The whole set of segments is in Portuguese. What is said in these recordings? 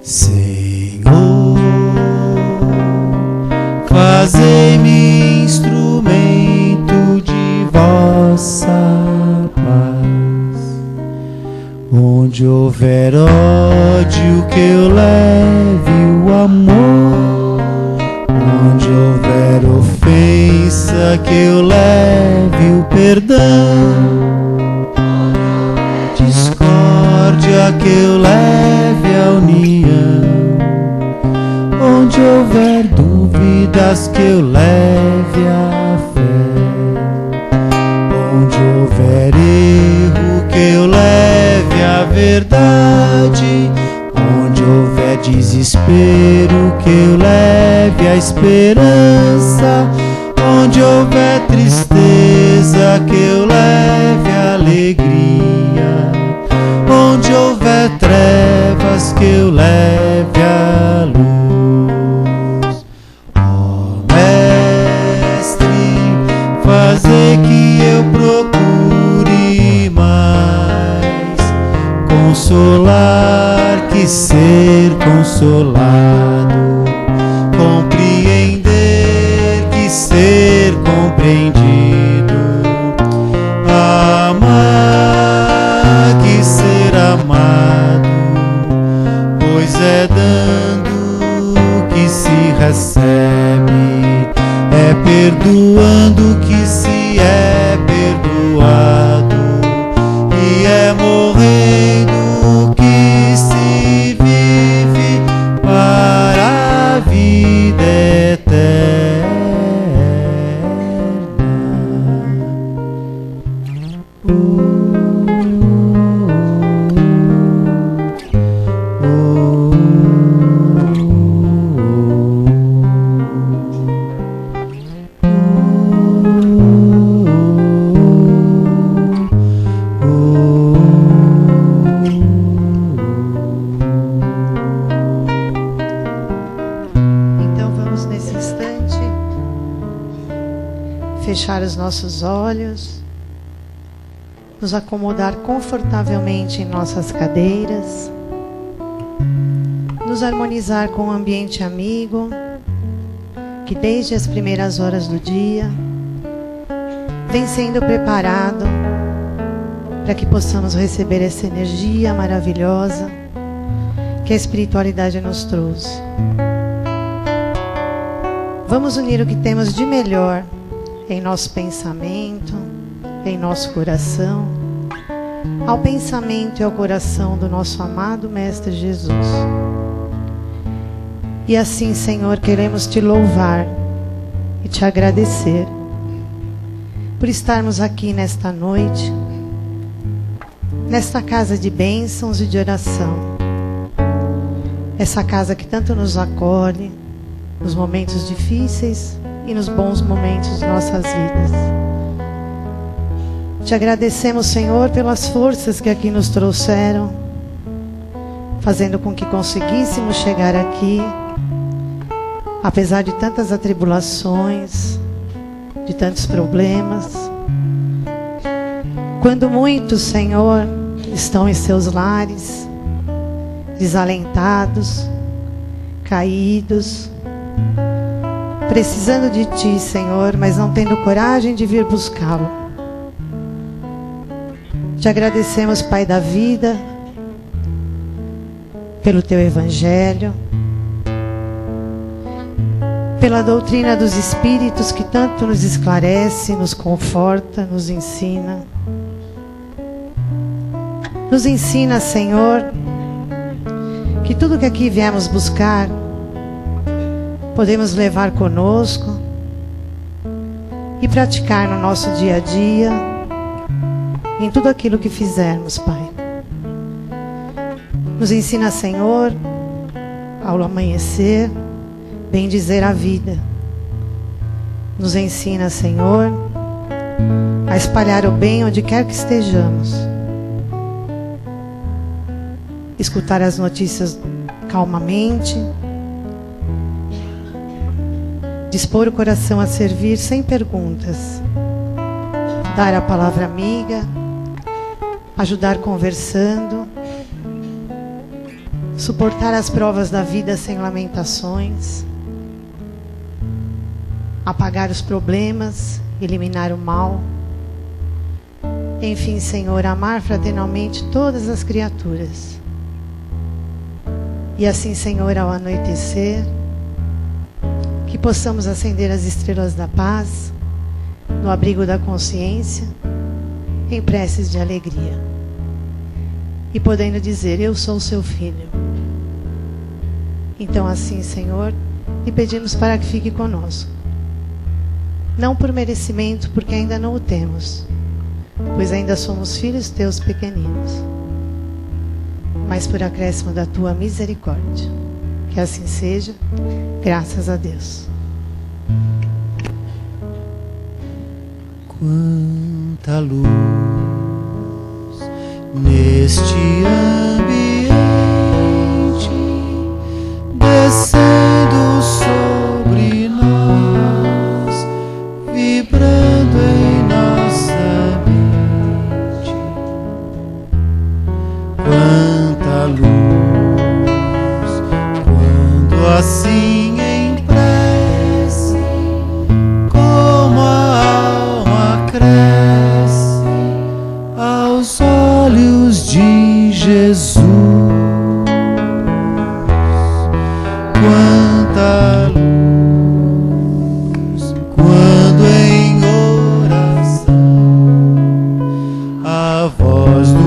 Senhor, fazei-me instrumento de vossa paz. Onde houver ódio, que eu leve o amor. Onde houver ofensa, que eu leve o perdão. Discórdia, que eu leve a união. Onde houver dúvidas, que eu leve a fé. Onde houver erro, que eu leve a verdade. Onde houver desespero, que eu leve a esperança. Onde houver tristeza, que eu leve a alegria. Onde houver trevas, que eu leve a luz. Ó Mestre, fazer que eu procure mais consolar que ser consolado, compreender que ser compreendido, amar que ser amado, pois é dando que se recebe, é perdoando que se é perdoado, e é morrendo que se vive para a vida eterna. Fechar os nossos olhos, nos acomodar confortavelmente em nossas cadeiras, nos harmonizar com o ambiente amigo, que desde as primeiras horas do dia vem sendo preparado para que possamos receber essa energia maravilhosa que a espiritualidade nos trouxe. Vamos unir o que temos de melhor em nosso pensamento, em nosso coração, ao pensamento e ao coração do nosso amado Mestre Jesus. E assim, Senhor, queremos te louvar e te agradecer por estarmos aqui nesta noite, nesta casa de bênçãos e de oração, essa casa que tanto nos acolhe nos momentos difíceis e nos bons momentos de nossas vidas. Te agradecemos, Senhor, pelas forças que aqui nos trouxeram, fazendo com que conseguíssemos chegar aqui, apesar de tantas atribulações, de tantos problemas. Quando muitos, Senhor, estão em seus lares, desalentados, caídos, precisando de Ti, Senhor, mas não tendo coragem de vir buscá-lo. Te agradecemos, Pai da vida, pelo Teu Evangelho, pela doutrina dos Espíritos que tanto nos esclarece, nos conforta, nos ensina. Nos ensina, Senhor, que tudo que aqui viemos buscar, podemos levar conosco e praticar no nosso dia a dia, em tudo aquilo que fizermos, Pai. Nos ensina, Senhor, ao amanhecer, bendizer a vida. Nos ensina, Senhor, a espalhar o bem onde quer que estejamos. Escutar as notícias calmamente, dispor o coração a servir sem perguntas, dar a palavra amiga, ajudar conversando, suportar as provas da vida sem lamentações, apagar os problemas, eliminar o mal. Enfim, Senhor, amar fraternalmente todas as criaturas. E assim, Senhor, ao anoitecer, que possamos acender as estrelas da paz, no abrigo da consciência, em preces de alegria. E podendo dizer, eu sou seu filho. Então assim, Senhor, lhe pedimos para que fique conosco. Não por merecimento, porque ainda não o temos, pois ainda somos filhos teus pequeninos, mas por acréscimo da tua misericórdia. Que assim seja, graças a Deus. Quanta luz neste ambiente, descendo sobre nós, vibrando em nossa mente. Quanta luz, quando assim em prece, como a alma cresce aos olhos de Jesus. Quanta luz, quando em oração a voz do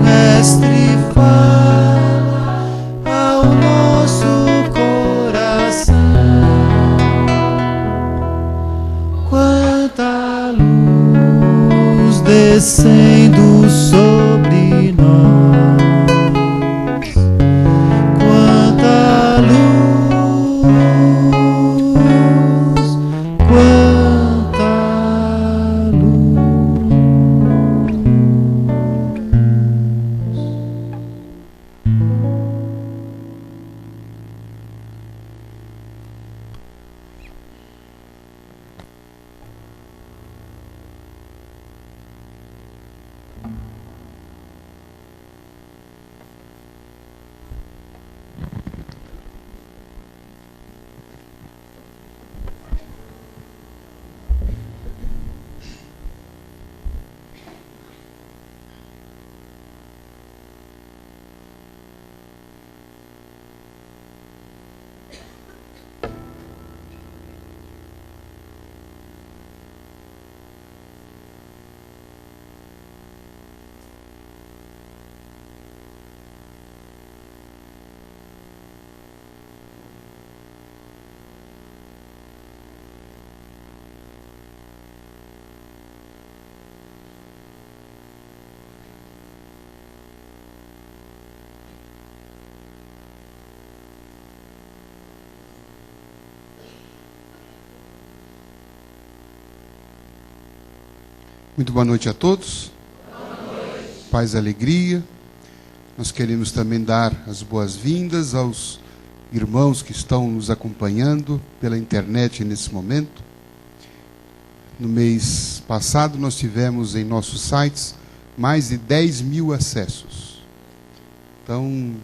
Mestre fala ao nosso coração. Quanta luz descendo sobre nós. Quanta luz, quanta luz. Muito boa noite a todos. Boa noite. Paz e alegria. Nós queremos também dar as boas-vindas aos irmãos que estão nos acompanhando pela internet nesse momento. No mês passado nós tivemos em nossos sites mais de 10 mil acessos. Então,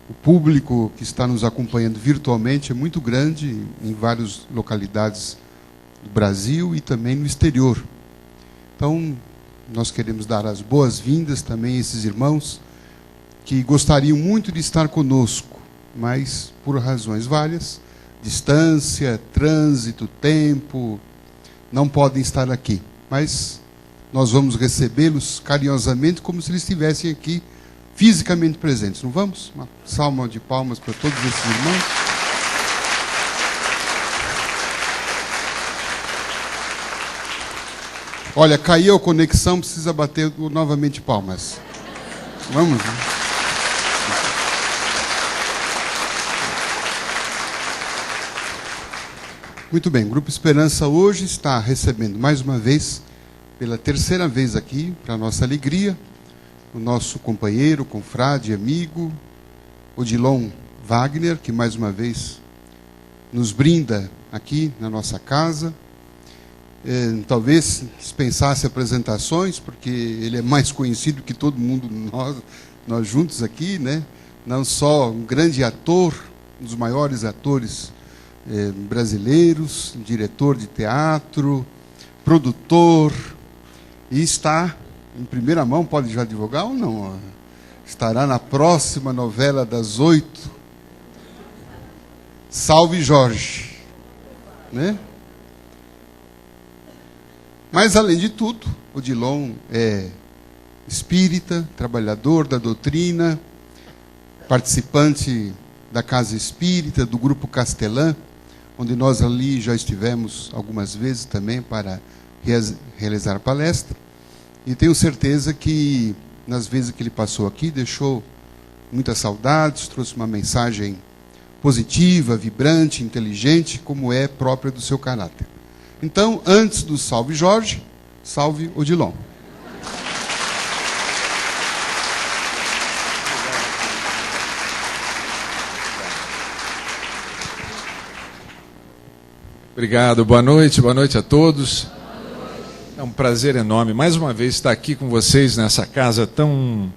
o público que está nos acompanhando virtualmente é muito grande em várias localidades do Brasil e também no exterior. Então, nós queremos dar as boas-vindas também a esses irmãos que gostariam muito de estar conosco, mas por razões várias, distância, trânsito, tempo, não podem estar aqui. Mas nós vamos recebê-los carinhosamente como se eles estivessem aqui fisicamente presentes. Não vamos? Uma salva de palmas para todos esses irmãos. Olha, caiu a conexão, precisa bater novamente palmas. Vamos, né? Muito bem, o Grupo Esperança hoje está recebendo mais uma vez, pela terceira vez aqui, para a nossa alegria, o nosso companheiro, confrade, amigo, Odilon Wagner, que mais uma vez nos brinda aqui na nossa casa. Talvez dispensasse apresentações, porque ele é mais conhecido que todo mundo, nós juntos aqui, né? não só um grande ator, um dos maiores atores brasileiros, diretor de teatro, produtor, e está em primeira mão, pode já divulgar ou não? Estará na próxima novela das 8, Salve Jorge, né? Mas, além de tudo, Odilon é espírita, trabalhador da doutrina, participante da Casa Espírita, do Grupo Castelã, onde nós ali já estivemos algumas vezes também para realizar palestra. E tenho certeza que, nas vezes que ele passou aqui, deixou muitas saudades, trouxe uma mensagem positiva, vibrante, inteligente, como é própria do seu caráter. Então, antes do Salve Jorge, salve Odilon. Obrigado, boa noite a todos. É um prazer enorme, mais uma vez, estar aqui com vocês nessa casa tão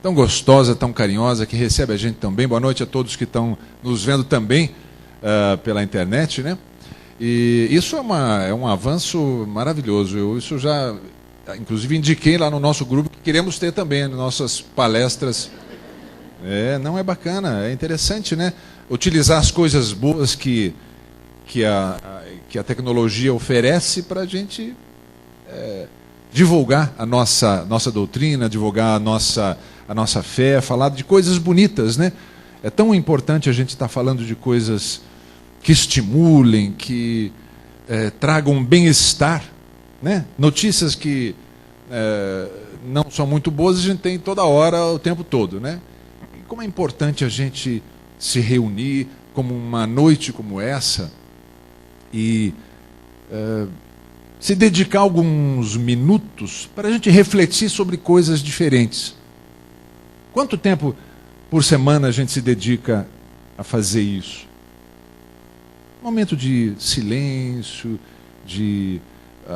gostosa, tão carinhosa, que recebe a gente tão bem. Boa noite a todos que estão nos vendo também pela internet, né? E isso é um avanço maravilhoso. Eu isso já, inclusive, indiquei lá no nosso grupo que queremos ter também nas nossas palestras. Não é bacana, é interessante, né? Utilizar as coisas boas que a tecnologia oferece para a gente divulgar a nossa doutrina, divulgar a nossa fé, falar de coisas bonitas, né? É tão importante a gente estar falando de coisas que estimulem, que tragam bem-estar, né? Notícias que não são muito boas a gente tem toda hora, o tempo todo, né? E como é importante a gente se reunir como uma noite como essa e se dedicar alguns minutos para a gente refletir sobre coisas diferentes. Quanto tempo por semana a gente se dedica a fazer isso? Um momento de silêncio, de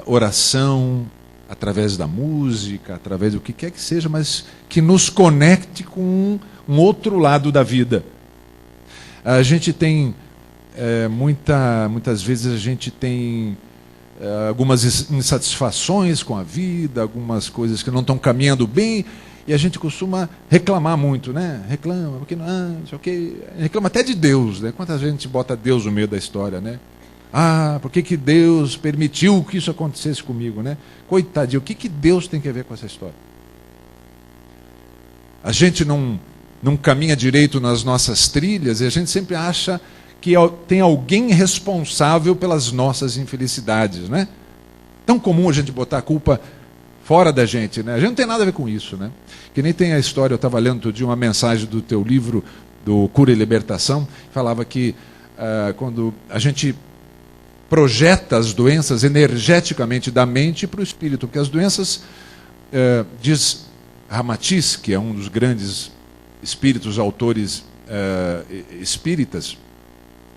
oração, através da música, através do que quer que seja, mas que nos conecte com um outro lado da vida. A gente tem, muitas vezes a gente tem algumas insatisfações com a vida, algumas coisas que não estão caminhando bem, e a gente costuma reclamar muito, né? Reclama, porque não sei o quê. Reclama até de Deus, né? Quanta gente bota Deus no meio da história, né? Por que Deus permitiu que isso acontecesse comigo, né? Coitadinho, o que Deus tem a ver com essa história? A gente não caminha direito nas nossas trilhas e a gente sempre acha que tem alguém responsável pelas nossas infelicidades, né? Tão comum a gente botar a culpa fora da gente, né? A gente não tem nada a ver com isso, né? Que nem tem a história, eu estava lendo outro dia uma mensagem do teu livro, do Cura e Libertação, falava que quando a gente projeta as doenças energeticamente da mente para o espírito, porque as doenças, diz Ramatiz, que é um dos grandes espíritos, autores espíritas,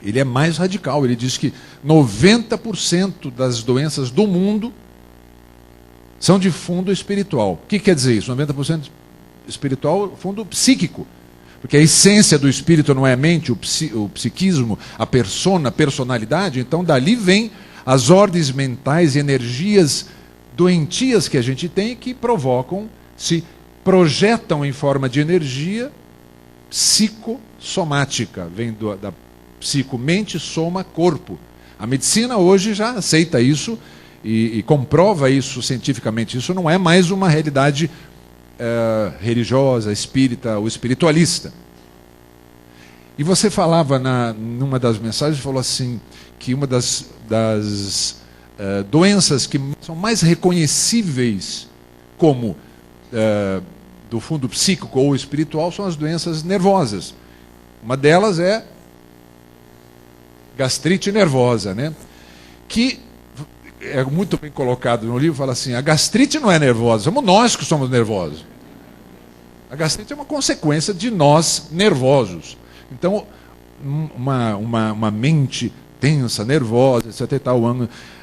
ele é mais radical, ele diz que 90% das doenças do mundo são de fundo espiritual. O que quer dizer isso? 90% espiritual, fundo psíquico. Porque a essência do espírito não é a mente, o psiquismo, a personalidade. Então, dali vem as ordens mentais e energias doentias que a gente tem que provocam, se projetam em forma de energia psicossomática. Vem da psico-mente, soma, corpo. A medicina hoje já aceita isso e comprova isso cientificamente. Isso não é mais uma realidade religiosa, espírita ou espiritualista. E você falava numa das mensagens, falou assim, que uma das doenças que são mais reconhecíveis como do fundo psíquico ou espiritual são as doenças nervosas. Uma delas é gastrite nervosa, né? Que é muito bem colocado no livro, fala assim, a gastrite não é nervosa, somos nós que somos nervosos. A gastrite é uma consequência de nós nervosos. Então, uma mente tensa, nervosa, etc. e tal,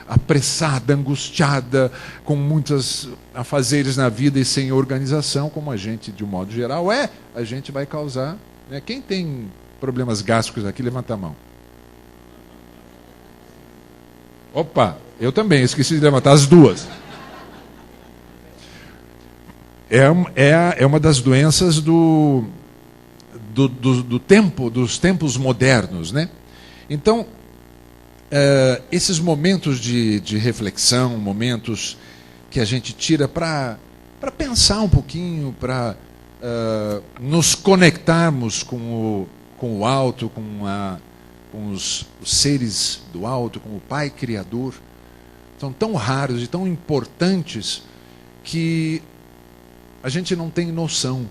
apressada, angustiada, com muitos afazeres na vida e sem organização, como a gente, de um modo geral, a gente vai causar Né? Quem tem problemas gástricos aqui, levanta a mão. Opa, eu também, esqueci de levantar as duas. É uma das doenças do tempo, dos tempos modernos, né? Então, esses momentos de reflexão, momentos que a gente tira para pensar um pouquinho, para nos conectarmos com o alto, com os seres do alto, com o Pai Criador, são tão raros e tão importantes que a gente não tem noção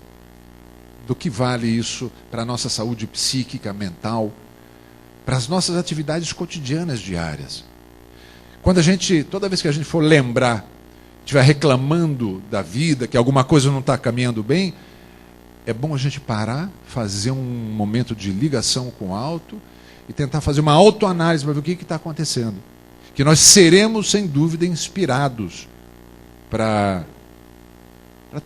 do que vale isso para a nossa saúde psíquica, mental, para as nossas atividades cotidianas diárias. Toda vez que a gente for lembrar, estiver reclamando da vida, que alguma coisa não está caminhando bem, é bom a gente parar, fazer um momento de ligação com o alto e tentar fazer uma autoanálise para ver o que está acontecendo. Que nós seremos, sem dúvida, inspirados para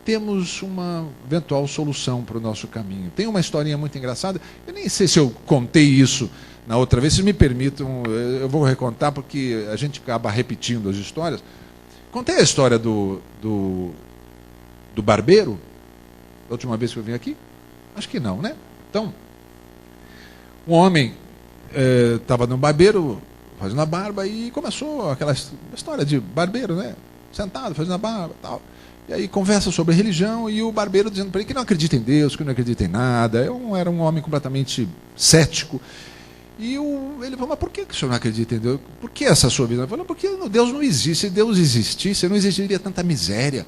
termos uma eventual solução para o nosso caminho. Tem uma historinha muito engraçada, eu nem sei se eu contei isso na outra vez, se me permitam, eu vou recontar porque a gente acaba repetindo as histórias. Contei a história do barbeiro, da última vez que eu vim aqui? Acho que não, né? Então, um homem estava no barbeiro, fazendo a barba, e começou aquela história de barbeiro, né? Sentado, fazendo a barba e tal. E aí conversa sobre religião, e o barbeiro dizendo para ele que não acredita em Deus, que não acredita em nada. Eu era um homem completamente cético. E ele falou, mas por que o senhor não acredita em Deus? Por que essa sua visão? Ele falou, porque Deus não existe. Se Deus existisse, não existiria tanta miséria.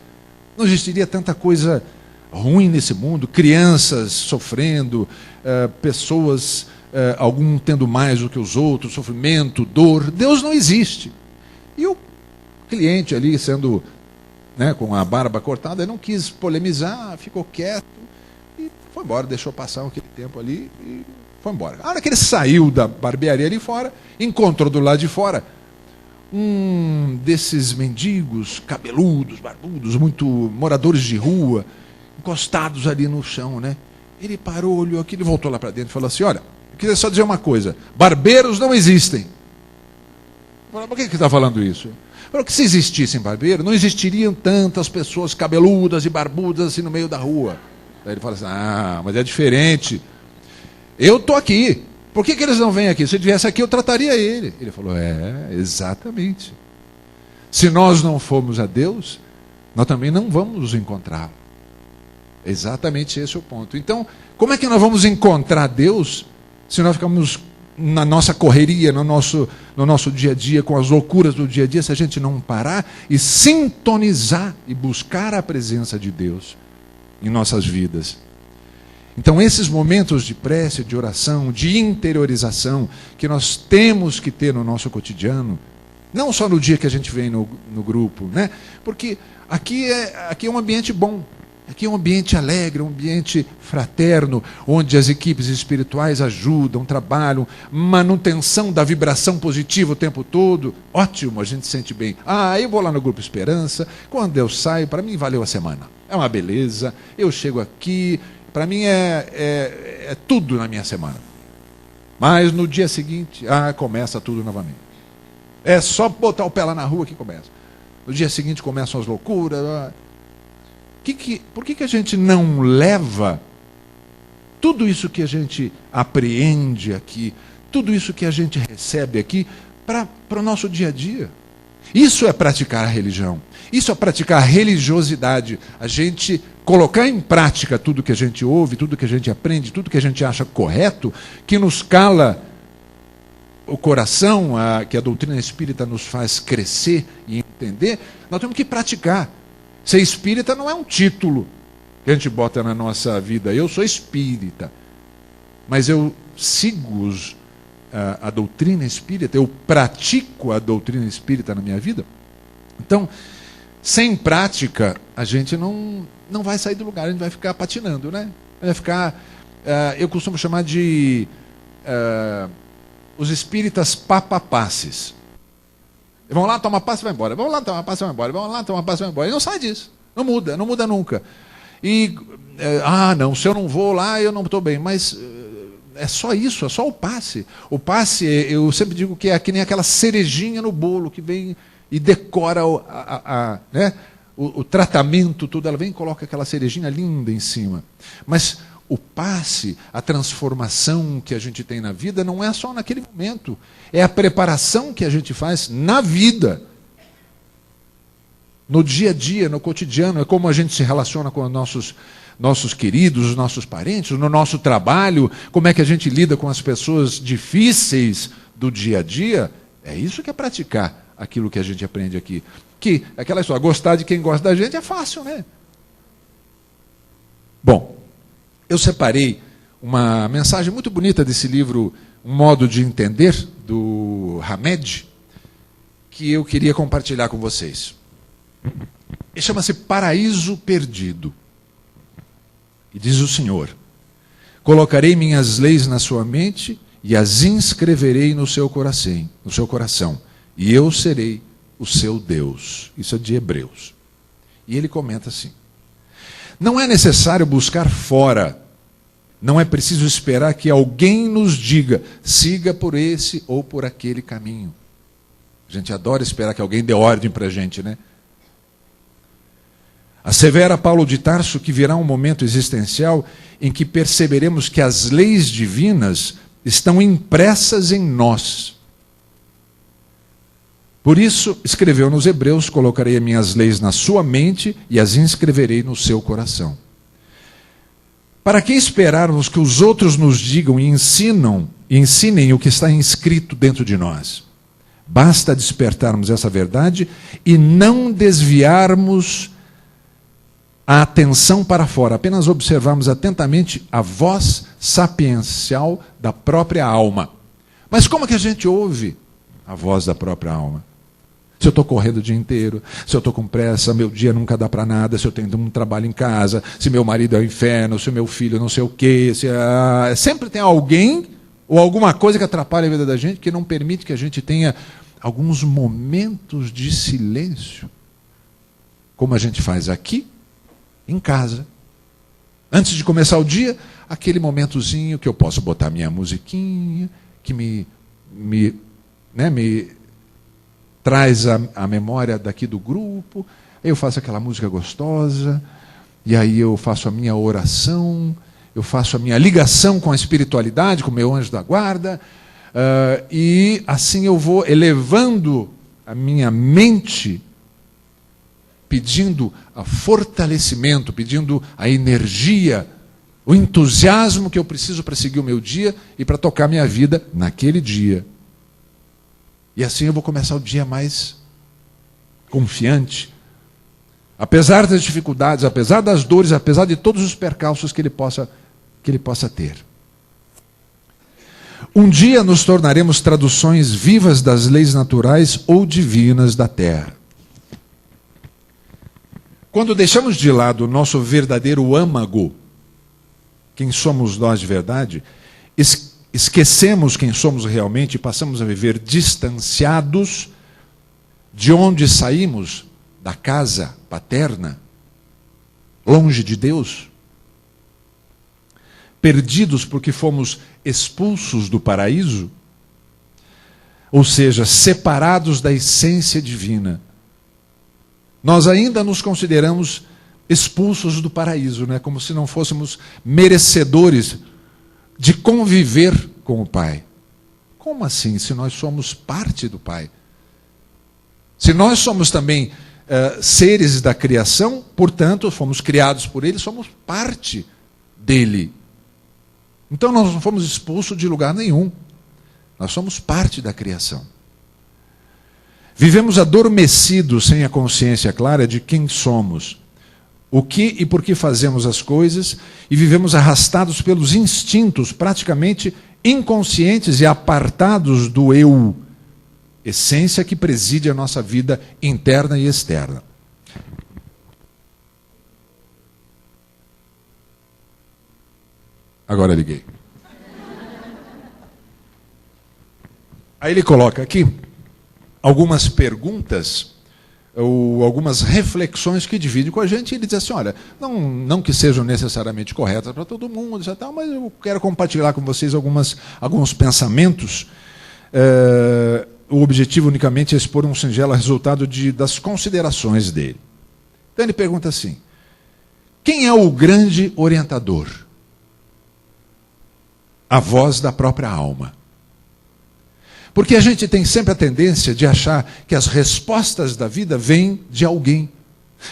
Não existiria tanta coisa ruim nesse mundo. Crianças sofrendo, pessoas, algum tendo mais do que os outros, sofrimento, dor. Deus não existe. E o cliente ali, sendo... com a barba cortada, ele não quis polemizar, ficou quieto e foi embora, deixou passar aquele tempo ali e foi embora. A hora que ele saiu da barbearia ali fora, encontrou do lado de fora um desses mendigos, cabeludos, barbudos, muito moradores de rua, encostados ali no chão, né? Ele parou, olhou aqui, ele voltou lá para dentro e falou assim, olha, eu queria só dizer uma coisa, barbeiros não existem. Por que está falando isso? Porque se existissem barbeiros, não existiriam tantas pessoas cabeludas e barbudas assim no meio da rua. Daí ele fala assim, mas é diferente. Eu estou aqui. Por que eles não vêm aqui? Se ele viesse aqui, eu trataria ele. Ele falou, exatamente. Se nós não formos a Deus, nós também não vamos nos encontrar. Exatamente esse é o ponto. Então, como é que nós vamos encontrar Deus se nós ficamos na nossa correria, no nosso dia a dia, com as loucuras do dia a dia, se a gente não parar e sintonizar e buscar a presença de Deus em nossas vidas? Então, esses momentos de prece, de oração, de interiorização, que nós temos que ter no nosso cotidiano, não só no dia que a gente vem no grupo, né? Porque aqui é um ambiente bom. Aqui é um ambiente alegre, um ambiente fraterno, onde as equipes espirituais ajudam, trabalham, manutenção da vibração positiva o tempo todo. Ótimo, a gente se sente bem. Eu vou lá no Grupo Esperança, quando eu saio, para mim valeu a semana. É uma beleza, eu chego aqui, para mim é tudo na minha semana. Mas no dia seguinte, começa tudo novamente. É só botar o pé lá na rua que começa. No dia seguinte começam as loucuras. Por que a gente não leva tudo isso que a gente apreende aqui, tudo isso que a gente recebe aqui, para o nosso dia a dia? Isso é praticar a religião. Isso é praticar a religiosidade. A gente colocar em prática tudo que a gente ouve, tudo que a gente aprende, tudo que a gente acha correto, que nos cala o coração, que a doutrina espírita nos faz crescer e entender. Nós temos que praticar. Ser espírita não é um título que a gente bota na nossa vida. Eu sou espírita, mas eu sigo a doutrina espírita, eu pratico a doutrina espírita na minha vida. Então, sem prática, a gente não vai sair do lugar, a gente vai ficar patinando, né? Vai ficar, eu costumo chamar de os espíritas papapasses. Vão lá, toma passe e vai embora. Vão lá, toma passe e vai embora. Vão lá, toma passe e vai embora. E não sai disso. Não muda nunca. Não, se eu não vou lá, eu não estou bem. Mas é só isso, é só o passe. O passe, eu sempre digo que é que nem aquela cerejinha no bolo que vem e decora né, o tratamento, tudo. Ela vem e coloca aquela cerejinha linda em cima. Mas o passe, a transformação que a gente tem na vida, não é só naquele momento. É a preparação que a gente faz na vida. No dia a dia, no cotidiano. É como a gente se relaciona com os nossos queridos, os nossos parentes, no nosso trabalho, como é que a gente lida com as pessoas difíceis do dia a dia. É isso que é praticar aquilo que a gente aprende aqui. Que aquela história, gostar de quem gosta da gente é fácil, né? Bom, eu separei uma mensagem muito bonita desse livro, Um Modo de Entender, do Hamed, que eu queria compartilhar com vocês. Ele chama-se Paraíso Perdido. E diz o Senhor: colocarei minhas leis na sua mente e as inscreverei no seu coração, e eu serei o seu Deus. Isso é de Hebreus. E ele comenta assim: não é necessário buscar fora, não é preciso esperar que alguém nos diga, siga por esse ou por aquele caminho. A gente adora esperar que alguém dê ordem para a gente, né? Assevera Paulo de Tarso que virá um momento existencial em que perceberemos que as leis divinas estão impressas em nós. Por isso, escreveu nos Hebreus: colocarei as minhas leis na sua mente e as inscreverei no seu coração. Para que esperarmos que os outros nos digam e ensinem o que está inscrito dentro de nós? Basta despertarmos essa verdade e não desviarmos a atenção para fora, apenas observarmos atentamente a voz sapiencial da própria alma. Mas como é que a gente ouve a voz da própria alma? Se eu estou correndo o dia inteiro, se eu estou com pressa, meu dia nunca dá para nada, se eu tenho um trabalho em casa, se meu marido é o inferno, se o meu filho não sei o quê, sempre tem alguém ou alguma coisa que atrapalha a vida da gente, que não permite que a gente tenha alguns momentos de silêncio, como a gente faz aqui, em casa. Antes de começar o dia, aquele momentozinho que eu posso botar minha musiquinha, que me traz a memória daqui do grupo, aí eu faço aquela música gostosa, e aí eu faço a minha oração, eu faço a minha ligação com a espiritualidade, com o meu anjo da guarda, e assim eu vou elevando a minha mente, pedindo a fortalecimento, pedindo a energia, o entusiasmo que eu preciso para seguir o meu dia e para tocar minha vida naquele dia. E assim eu vou começar o dia mais confiante. Apesar das dificuldades, apesar das dores, apesar de todos os percalços que ele possa ter. Um dia nos tornaremos traduções vivas das leis naturais ou divinas da terra. Quando deixamos de lado o nosso verdadeiro âmago, quem somos nós de verdade, esquecemos quem somos realmente e passamos a viver distanciados de onde saímos, da casa paterna, longe de Deus, perdidos porque fomos expulsos do paraíso, ou seja, separados da essência divina. Nós ainda nos consideramos expulsos do paraíso, né? Como se não fôssemos merecedores de conviver com o Pai. Como assim, se nós somos parte do Pai? Se nós somos também seres da criação, portanto, fomos criados por Ele, somos parte dele. Então nós não fomos expulsos de lugar nenhum. Nós somos parte da criação. Vivemos adormecidos sem a consciência clara de quem somos, o que e por que fazemos as coisas, e vivemos arrastados pelos instintos, praticamente inconscientes e apartados do eu, essência que preside a nossa vida interna e externa. Agora liguei. Aí ele coloca aqui algumas perguntas ou algumas reflexões que divide com a gente, e ele diz assim, olha, não que sejam necessariamente corretas para todo mundo, mas eu quero compartilhar com vocês alguns pensamentos. O objetivo unicamente é expor um singelo resultado das considerações dele. Então ele pergunta assim, quem é o grande orientador? A voz da própria alma. Porque a gente tem sempre a tendência de achar que as respostas da vida vêm de alguém.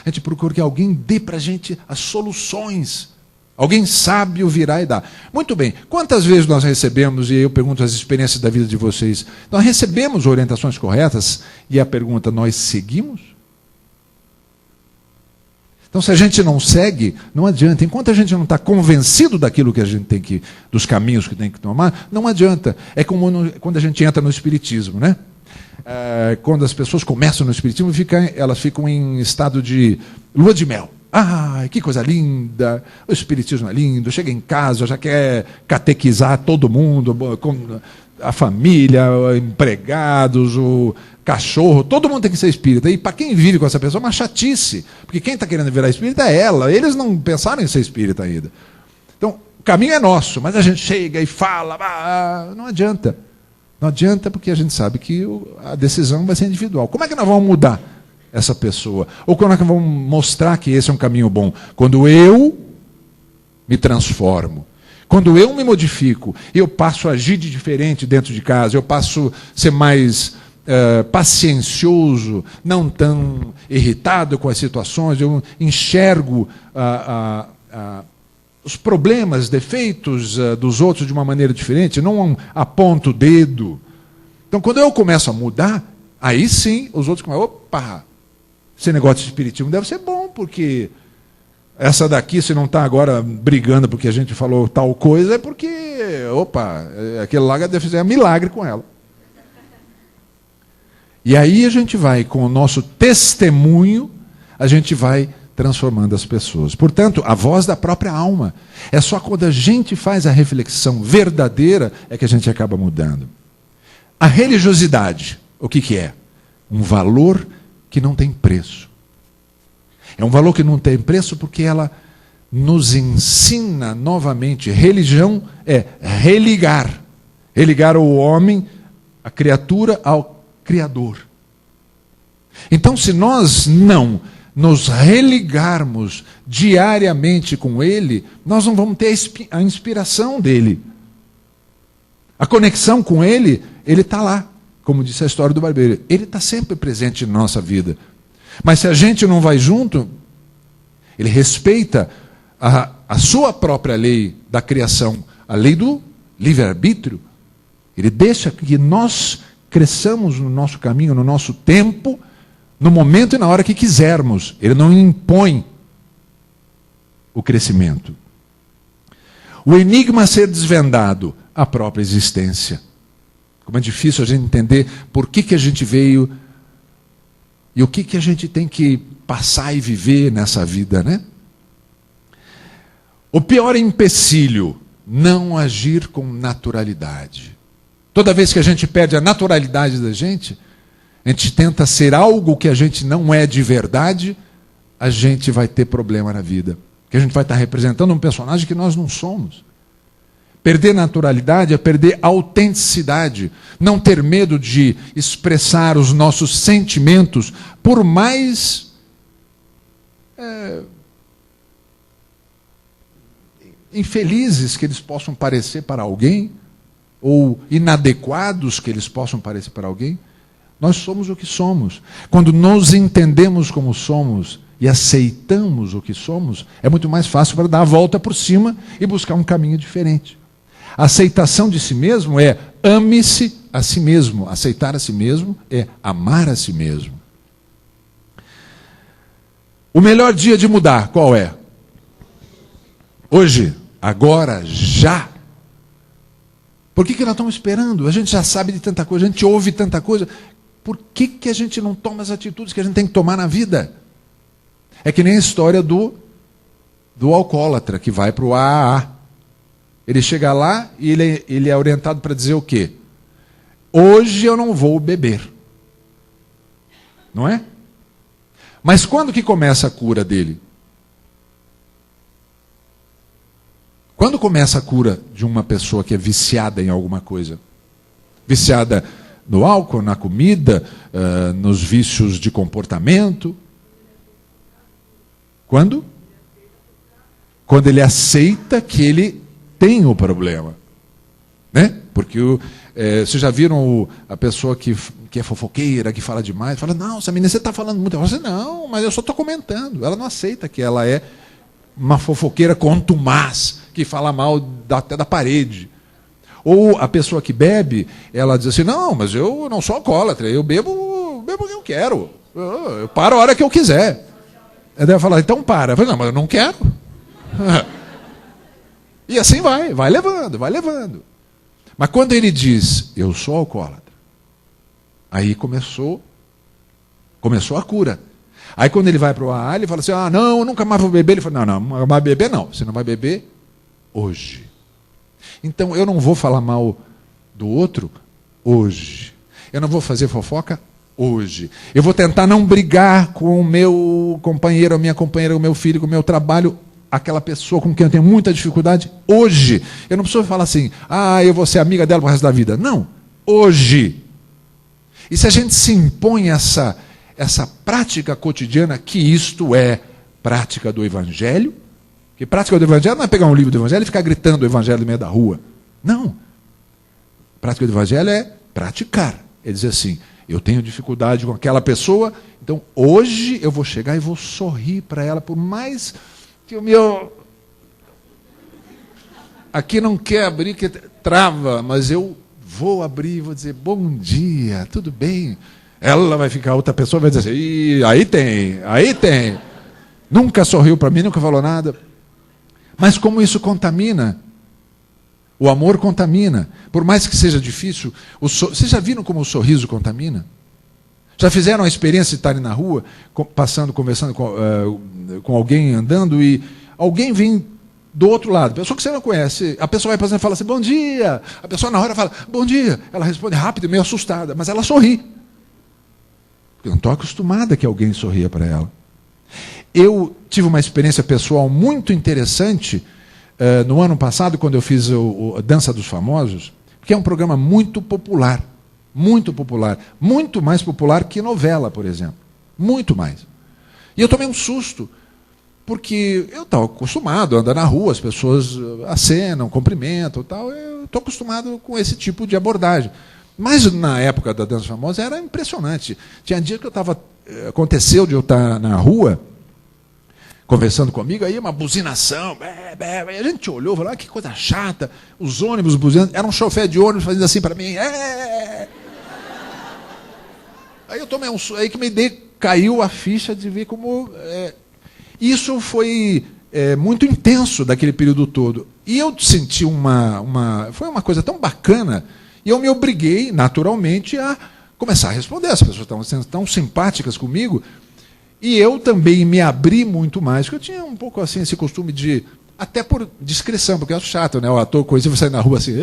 A gente procura que alguém dê para a gente as soluções. Alguém sábio virá e dá. Muito bem, quantas vezes nós recebemos, e eu pergunto as experiências da vida de vocês, nós recebemos orientações corretas e a pergunta, nós seguimos? Então, se a gente não segue, não adianta. Enquanto a gente não está convencido daquilo que a gente tem que, dos caminhos que tem que tomar, não adianta. É como quando a gente entra no espiritismo, né? Quando as pessoas começam no espiritismo, elas ficam em estado de lua de mel. Ah, que coisa linda, o espiritismo é lindo, chega em casa, já quer catequizar todo mundo, a família, empregados, o cachorro, todo mundo tem que ser espírita. E para quem vive com essa pessoa é uma chatice, porque quem está querendo virar espírita é ela, eles não pensaram em ser espírita ainda. Então, o caminho é nosso, mas a gente chega e fala, não adianta. Não adianta porque a gente sabe que a decisão vai ser individual. Como é que nós vamos mudar essa pessoa? Ou como é que vamos mostrar que esse é um caminho bom? Quando eu me transformo. Quando eu me modifico, eu passo a agir de diferente dentro de casa, eu passo a ser mais paciencioso, não tão irritado com as situações, eu enxergo os problemas, defeitos dos outros de uma maneira diferente, não aponto o dedo. Então, quando eu começo a mudar, aí sim, os outros começam, opa, esse negócio de espiritismo deve ser bom, porque essa daqui, se não está agora brigando porque a gente falou tal coisa, é porque, opa, aquele lá deve fazer um milagre com ela. E aí a gente vai, com o nosso testemunho, a gente vai transformando as pessoas. Portanto, a voz da própria alma. É só quando a gente faz a reflexão verdadeira é que a gente acaba mudando. A religiosidade, o que é? Um valor que não tem preço. É um valor que não tem preço porque ela nos ensina novamente. Religião é religar. Religar o homem, a criatura, ao Criador. Então, se nós não nos religarmos diariamente com Ele, nós não vamos ter a inspiração dEle. A conexão com Ele, Ele está lá. Como disse a história do barbeiro. Ele está sempre presente na nossa vida. Mas se a gente não vai junto, Ele respeita a sua própria lei da criação, a lei do livre-arbítrio. Ele deixa que nós cresçamos no nosso caminho, no nosso tempo, no momento e na hora que quisermos. Ele não impõe o crescimento. O enigma a ser desvendado, a própria existência. Como é difícil a gente entender por que a gente veio e o que a gente tem que passar e viver nessa vida, né? O pior empecilho, não agir com naturalidade. Toda vez que a gente perde a naturalidade da gente, a gente tenta ser algo que a gente não é de verdade, a gente vai ter problema na vida. Porque a gente vai estar representando um personagem que nós não somos. Perder naturalidade é perder autenticidade. Não ter medo de expressar os nossos sentimentos, por mais infelizes que eles possam parecer para alguém, ou inadequados que eles possam parecer para alguém. Nós somos o que somos. Quando nos entendemos como somos e aceitamos o que somos, é muito mais fácil para dar a volta por cima e buscar um caminho diferente. A aceitação de si mesmo é ame-se a si mesmo. Aceitar a si mesmo é amar a si mesmo. O melhor dia de mudar, qual é? Hoje, agora, já. Por que nós estamos esperando? A gente já sabe de tanta coisa, a gente ouve tanta coisa. Por que a gente não toma as atitudes que a gente tem que tomar na vida? É que nem a história do alcoólatra que vai para o AAA. Ele chega lá e ele é orientado para dizer o quê? Hoje eu não vou beber. Não é? Mas quando que começa a cura dele? Quando começa a cura de uma pessoa que é viciada em alguma coisa? Viciada no álcool, na comida, nos vícios de comportamento? Quando? Quando ele aceita que ele tem o problema. Né? Porque vocês já viram a pessoa que é fofoqueira, que fala demais, fala, não, essa menina, você está falando muito. Você, não, mas eu só estou comentando. Ela não aceita que ela é uma fofoqueira contumaz, que fala mal até da parede. Ou a pessoa que bebe, ela diz assim, não, mas eu não sou alcoólatra, eu bebo o que eu quero. Eu paro a hora que eu quiser. Ela deve falar, então para. Eu falo, não, mas eu não quero. E assim vai levando, vai levando. Mas quando ele diz, eu sou alcoólatra, aí começou a cura. Aí quando ele vai para o AA, ele fala assim, não, eu nunca mais vou beber. Ele fala, não, não vai beber não, você não vai beber hoje. Então eu não vou falar mal do outro hoje. Eu não vou fazer fofoca hoje. Eu vou tentar não brigar com o meu companheiro, a minha companheira, o meu filho, com o meu trabalho, aquela pessoa com quem eu tenho muita dificuldade, hoje. Eu não preciso falar assim, eu vou ser amiga dela pro resto da vida. Não, hoje. E se a gente se impõe essa prática cotidiana, que isto é prática do Evangelho, que prática do Evangelho não é pegar um livro do Evangelho e ficar gritando o Evangelho no meio da rua. Não. Prática do Evangelho é praticar. É dizer assim, eu tenho dificuldade com aquela pessoa, então hoje eu vou chegar e vou sorrir para ela, por mais que o meu aqui não quer abrir, que trava, mas eu vou abrir e vou dizer, bom dia, tudo bem? Ela vai ficar, outra pessoa vai dizer assim, aí tem. Nunca sorriu para mim, nunca falou nada. Mas como isso contamina, o amor contamina. Por mais que seja difícil, vocês já viram como o sorriso contamina? Já fizeram a experiência de estarem na rua, passando, conversando com alguém, andando, e alguém vem do outro lado, pessoa que você não conhece, a pessoa vai passando e fala assim, bom dia. A pessoa na hora fala, bom dia. Ela responde rápido, meio assustada, mas ela sorri. Eu não estou acostumada que alguém sorria para ela. Eu tive uma experiência pessoal muito interessante no ano passado, quando eu fiz a Dança dos Famosos, que é um programa muito popular, muito mais popular que novela, por exemplo. Muito mais. E eu tomei um susto, porque eu estava acostumado a andar na rua, as pessoas acenam, cumprimentam e tal, eu estou acostumado com esse tipo de abordagem. Mas na época da Dança Famosa era impressionante. Tinha dia que aconteceu de eu estar na rua, conversando comigo, aí uma buzinação, aí a gente olhou, falou, que coisa chata, os ônibus buzinando, era um chofer de ônibus fazendo assim para mim, Aí eu tomei aí que caiu a ficha de ver como... Isso foi muito intenso daquele período todo. E eu senti foi uma coisa tão bacana, e eu me obriguei, naturalmente, a começar a responder. As pessoas estavam sendo tão simpáticas comigo, e eu também me abri muito mais, porque eu tinha um pouco assim esse costume de, até por discrição, porque eu acho chato, né? O ator conhecido sair na rua assim,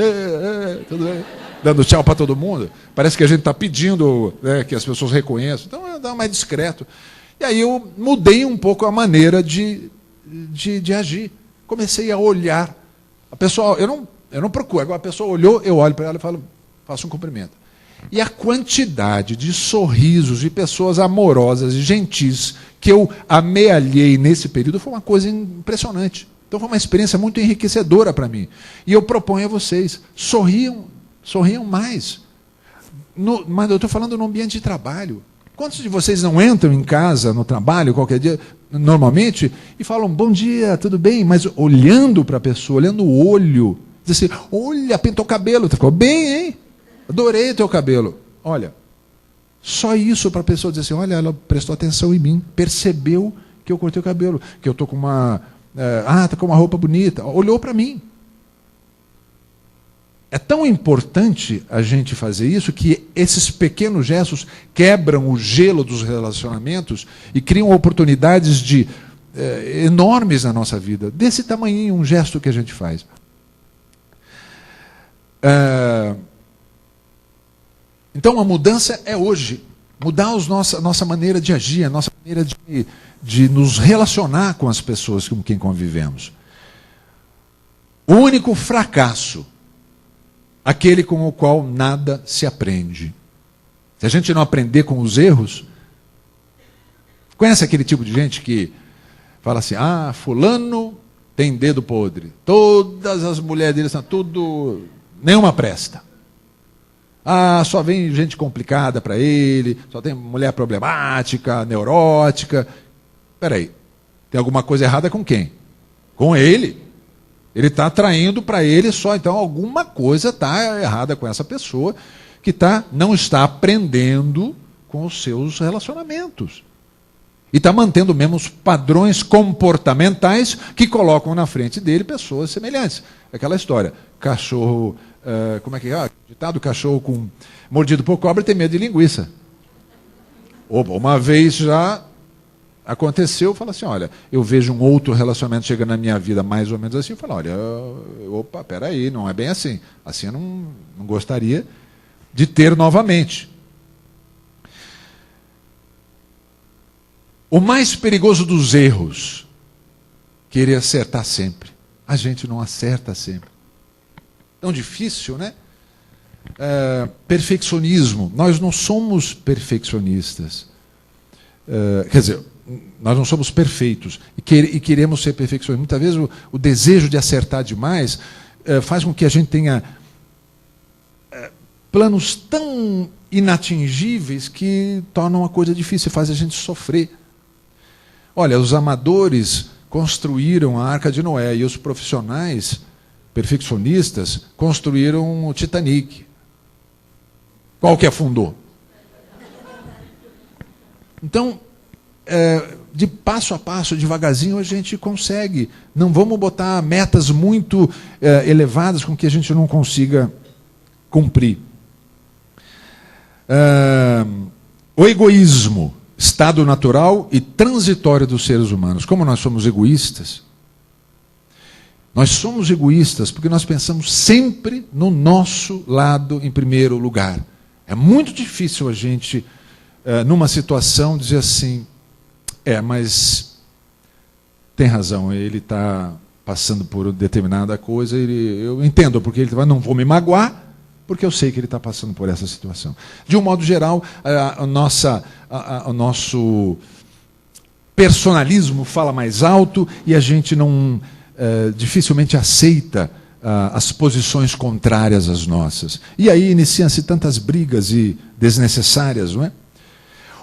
tudo bem, dando tchau para todo mundo. Parece que a gente está pedindo, né, que as pessoas reconheçam. Então eu dava mais discreto. E aí eu mudei um pouco a maneira de agir. Comecei a olhar. A pessoa, eu não procuro. Agora a pessoa olhou, eu olho para ela e faço um cumprimento. E a quantidade de sorrisos de pessoas amorosas e gentis que eu amealhei nesse período foi uma coisa impressionante. Então foi uma experiência muito enriquecedora para mim. E eu proponho a vocês, sorriam mais. Mas eu estou falando no ambiente de trabalho. Quantos de vocês não entram em casa, no trabalho, qualquer dia, normalmente, e falam, bom dia, tudo bem? Mas olhando para a pessoa, olhando o olho, diz assim, olha, pintou o cabelo, ficou bem, hein? Adorei o teu cabelo. Olha, só isso para a pessoa dizer assim, olha, ela prestou atenção em mim, percebeu que eu cortei o cabelo, que eu estou com está com uma roupa bonita, olhou para mim. É tão importante a gente fazer isso que esses pequenos gestos quebram o gelo dos relacionamentos e criam oportunidades enormes na nossa vida. Desse tamanhinho, um gesto que a gente faz. Então a mudança é hoje. mudar a nossa maneira de agir, a nossa maneira de nos relacionar com as pessoas com quem convivemos. O único fracasso, aquele com o qual nada se aprende. Se a gente não aprender com os erros, conhece aquele tipo de gente que fala assim, fulano tem dedo podre, todas as mulheres dele são tudo, nenhuma presta. Só vem gente complicada para ele, só tem mulher problemática, neurótica. Espera aí, tem alguma coisa errada com quem? Com ele. Ele está atraindo para ele só, então alguma coisa está errada com essa pessoa que não está aprendendo com os seus relacionamentos. E está mantendo mesmo os padrões comportamentais que colocam na frente dele pessoas semelhantes. Aquela história, cachorro, como é que é? Ditado, cachorro com mordido por cobra tem medo de linguiça. Uma vez já aconteceu, fala assim, olha, eu vejo um outro relacionamento chegando na minha vida mais ou menos assim, eu falo, olha, peraí, não é bem assim. Assim eu não gostaria de ter novamente. O mais perigoso dos erros, querer acertar sempre. A gente não acerta sempre. Tão difícil, né? Perfeccionismo. Nós não somos perfeccionistas. Quer dizer, nós não somos perfeitos e queremos ser perfeccionistas. Muitas vezes o desejo de acertar demais faz com que a gente tenha planos tão inatingíveis que tornam a coisa difícil, faz a gente sofrer. Olha, os amadores construíram a Arca de Noé e os profissionais perfeccionistas construíram o Titanic. Qual que afundou? Então, de passo a passo, devagarzinho, a gente consegue. Não vamos botar metas muito elevadas com que a gente não consiga cumprir. O egoísmo, estado natural e transitório dos seres humanos. Como nós somos egoístas? Nós somos egoístas porque nós pensamos sempre no nosso lado em primeiro lugar. É muito difícil a gente, numa situação, dizer assim, mas tem razão, ele está passando por determinada coisa, eu entendo porque ele não vou me magoar, porque eu sei que ele está passando por essa situação. De um modo geral, o nosso personalismo fala mais alto e a gente dificilmente aceita as posições contrárias às nossas. E aí iniciam-se tantas brigas e desnecessárias, não é?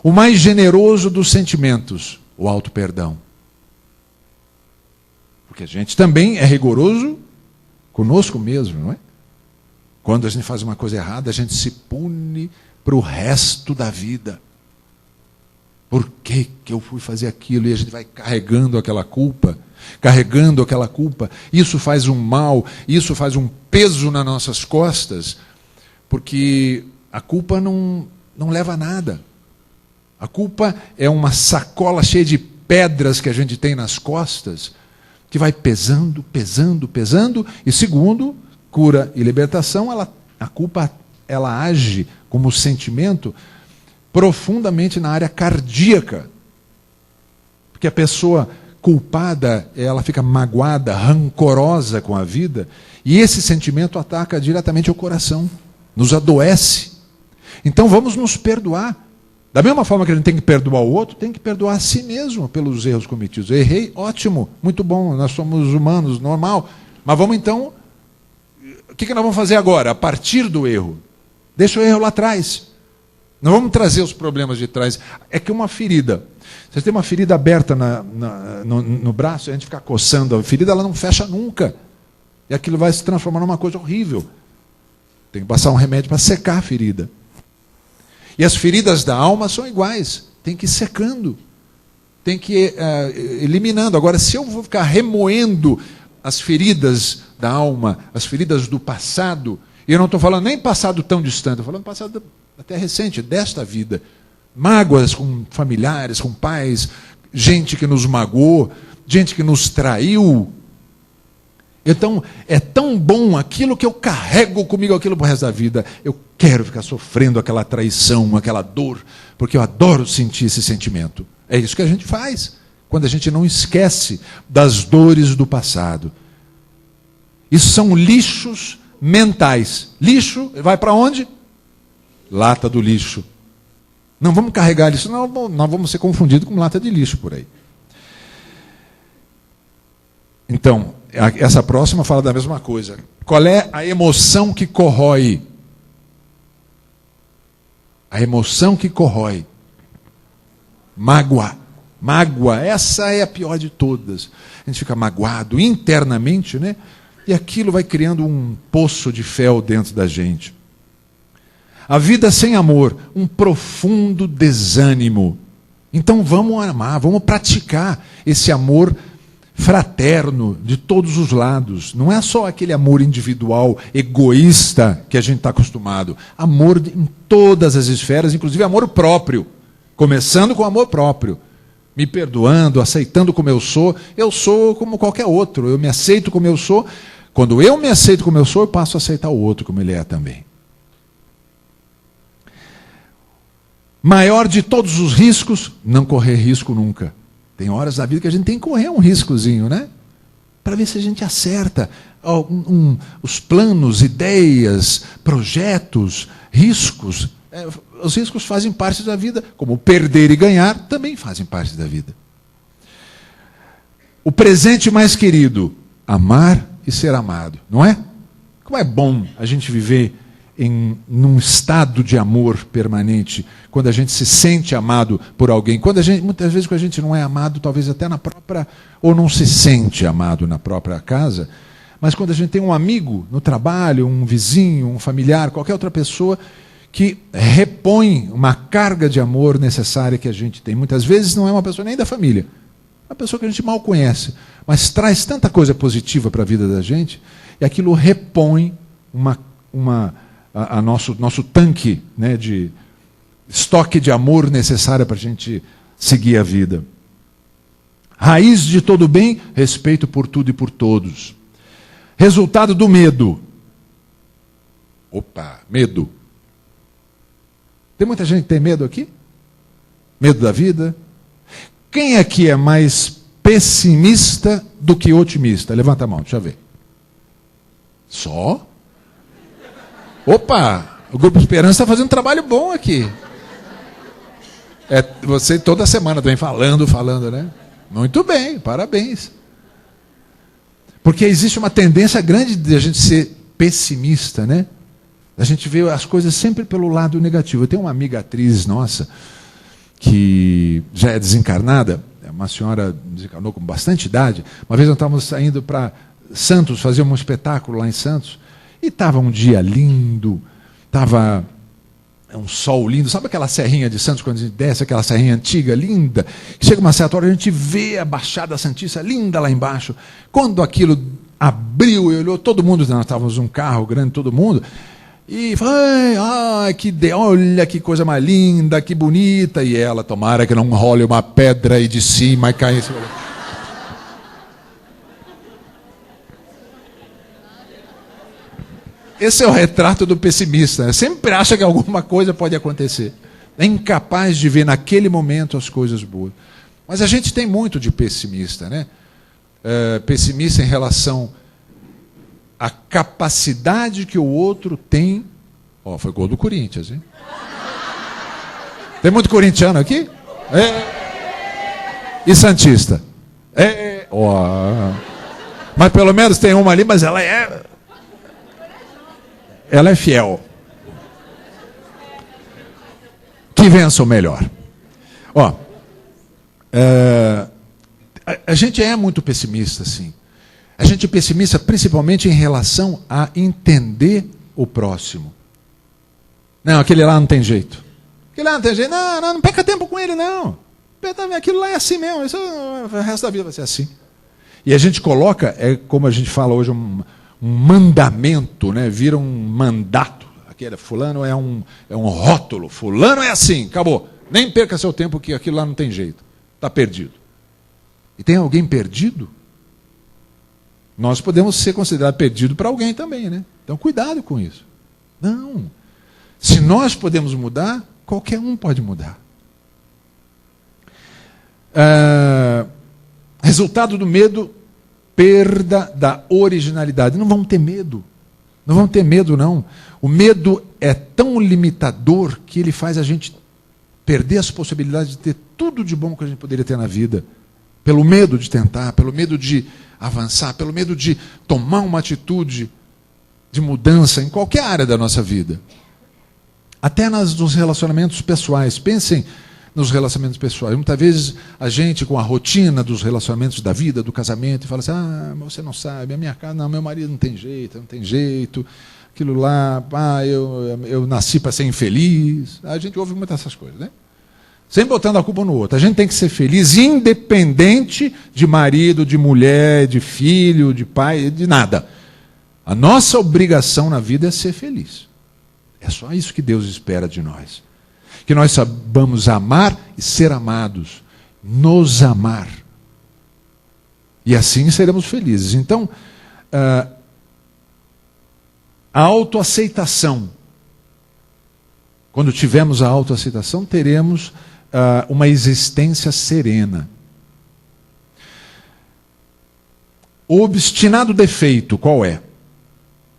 O mais generoso dos sentimentos, o auto-perdão. Porque a gente também é rigoroso conosco mesmo, não é? Quando a gente faz uma coisa errada, a gente se pune para o resto da vida. Por que eu fui fazer aquilo? E a gente vai carregando aquela culpa. Isso faz um mal, isso faz um peso nas nossas costas, porque a culpa não leva a nada. A culpa é uma sacola cheia de pedras que a gente tem nas costas, que vai pesando, e segundo cura e libertação, a culpa ela age como sentimento profundamente na área cardíaca. Porque a pessoa culpada, ela fica magoada, rancorosa com a vida, e esse sentimento ataca diretamente o coração, nos adoece. Então vamos nos perdoar. Da mesma forma que a gente tem que perdoar o outro, tem que perdoar a si mesmo pelos erros cometidos. Eu errei, ótimo, muito bom, nós somos humanos, normal. Mas vamos então, o que nós vamos fazer agora, a partir do erro? Deixa o erro lá atrás. Não vamos trazer os problemas de trás. É que uma ferida, você tem uma ferida aberta no braço, a gente fica coçando a ferida, ela não fecha nunca. E aquilo vai se transformar numa coisa horrível. Tem que passar um remédio para secar a ferida. E as feridas da alma são iguais. Tem que ir secando. Tem que ir eliminando. Agora, se eu vou ficar remoendo as feridas da alma, as feridas do passado, e eu não estou falando nem passado tão distante, estou falando passado até recente, desta vida. Mágoas com familiares, com pais, gente que nos magoou, gente que nos traiu. Então, é tão bom aquilo que eu carrego comigo aquilo pro resto da vida. Eu quero ficar sofrendo aquela traição, aquela dor, porque eu adoro sentir esse sentimento. É isso que a gente faz, quando a gente não esquece das dores do passado. Isso são lixos mentais. Lixo vai para onde? Lata do lixo. Não vamos carregar isso, não, nós vamos ser confundidos com lata de lixo por aí. Então, essa próxima fala da mesma coisa. Qual é a emoção que corrói? A emoção que corrói. Mágoa. Mágoa, essa é a pior de todas. A gente fica magoado internamente, né? E aquilo vai criando um poço de fel dentro da gente. A vida sem amor, um profundo desânimo. Então vamos amar, vamos praticar esse amor fraterno de todos os lados. Não é só aquele amor individual, egoísta que a gente está acostumado. Amor em todas as esferas, inclusive amor próprio. Começando com amor próprio. Me perdoando, aceitando como eu sou como qualquer outro. Eu me aceito como eu sou. Quando eu me aceito como eu sou, eu passo a aceitar o outro como ele é também. Maior de todos os riscos, não correr risco nunca. Tem horas da vida que a gente tem que correr um riscozinho, né? Para ver se a gente acerta os planos, ideias, projetos, riscos. Os riscos fazem parte da vida, como perder e ganhar também fazem parte da vida. O presente mais querido, amar e ser amado, não é? Como é bom a gente viver num estado de amor permanente, quando a gente se sente amado por alguém. Muitas vezes, quando a gente não é amado, talvez até na própria, ou não se sente amado na própria casa, mas quando a gente tem um amigo no trabalho, um vizinho, um familiar, qualquer outra pessoa que repõe uma carga de amor necessária que a gente tem. Muitas vezes não é uma pessoa nem da família, uma pessoa que a gente mal conhece, mas traz tanta coisa positiva para a vida da gente, e aquilo repõe nosso tanque, né, de estoque de amor necessário para a gente seguir a vida. Raiz de todo bem, respeito por tudo e por todos. Resultado do medo. Opa, medo. Tem muita gente que tem medo aqui? Medo da vida? Quem aqui é mais pessimista do que otimista? Levanta a mão, deixa eu ver. Só? Opa, o Grupo Esperança está fazendo um trabalho bom aqui. Você toda semana vem falando, né? Muito bem, parabéns. Porque existe uma tendência grande de a gente ser pessimista, né? A gente vê as coisas sempre pelo lado negativo. Eu tenho uma amiga atriz nossa, que já é desencarnada, é uma senhora desencarnou com bastante idade. Uma vez nós estávamos saindo para Santos, fazer um espetáculo lá em Santos, e estava um dia lindo, estava um sol lindo. Sabe aquela serrinha de Santos, quando a gente desce, aquela serrinha antiga, linda? Chega uma certa hora, a gente vê a Baixada Santista linda lá embaixo. Quando aquilo abriu e olhou, todo mundo, nós estávamos num carro grande, todo mundo, e falou, olha que coisa mais linda, que bonita. E ela, tomara que não role uma pedra aí de cima e caia em cima. Esse é o retrato do pessimista, né? Sempre acha que alguma coisa pode acontecer. É incapaz de ver naquele momento as coisas boas. Mas a gente tem muito de pessimista, né? Pessimista em relação à capacidade que o outro tem. Foi gol do Corinthians, hein? Tem muito corintiano aqui? E santista? Mas pelo menos tem uma ali, mas ela é fiel. Que vença o melhor. A gente é muito pessimista, sim. A gente é pessimista principalmente em relação a entender o próximo. Não, aquele lá não tem jeito. Aquele lá não tem jeito. Não perca tempo com ele, não. Aquilo lá é assim mesmo. O resto da vida vai ser assim. E a gente coloca, como a gente fala hoje, um mandamento, né? Vira um mandato. Aquele fulano é um rótulo. Fulano é assim, acabou. Nem perca seu tempo que aquilo lá não tem jeito. Está perdido. E tem alguém perdido? Nós podemos ser considerados perdidos para alguém também, né? Então, cuidado com isso. Não. Se nós podemos mudar, qualquer um pode mudar. Resultado do medo, perda da originalidade. Não vamos ter medo. Não vamos ter medo, não. O medo é tão limitador que ele faz a gente perder as possibilidades de ter tudo de bom que a gente poderia ter na vida. Pelo medo de tentar, pelo medo de avançar, pelo medo de tomar uma atitude de mudança em qualquer área da nossa vida. Até nos relacionamentos pessoais. Pensem nos relacionamentos pessoais. Muitas vezes a gente, com a rotina dos relacionamentos da vida, do casamento, fala assim, mas você não sabe, a minha casa, não, meu marido não tem jeito, aquilo lá, eu nasci para ser infeliz. A gente ouve muitas dessas coisas, né? Sempre botando a culpa no outro. A gente tem que ser feliz, independente de marido, de mulher, de filho, de pai, de nada. A nossa obrigação na vida é ser feliz. É só isso que Deus espera de nós. Que nós saibamos amar e ser amados. Nos amar. E assim seremos felizes. Então, a autoaceitação. Quando tivermos a autoaceitação, teremos uma existência serena. O obstinado defeito, qual é?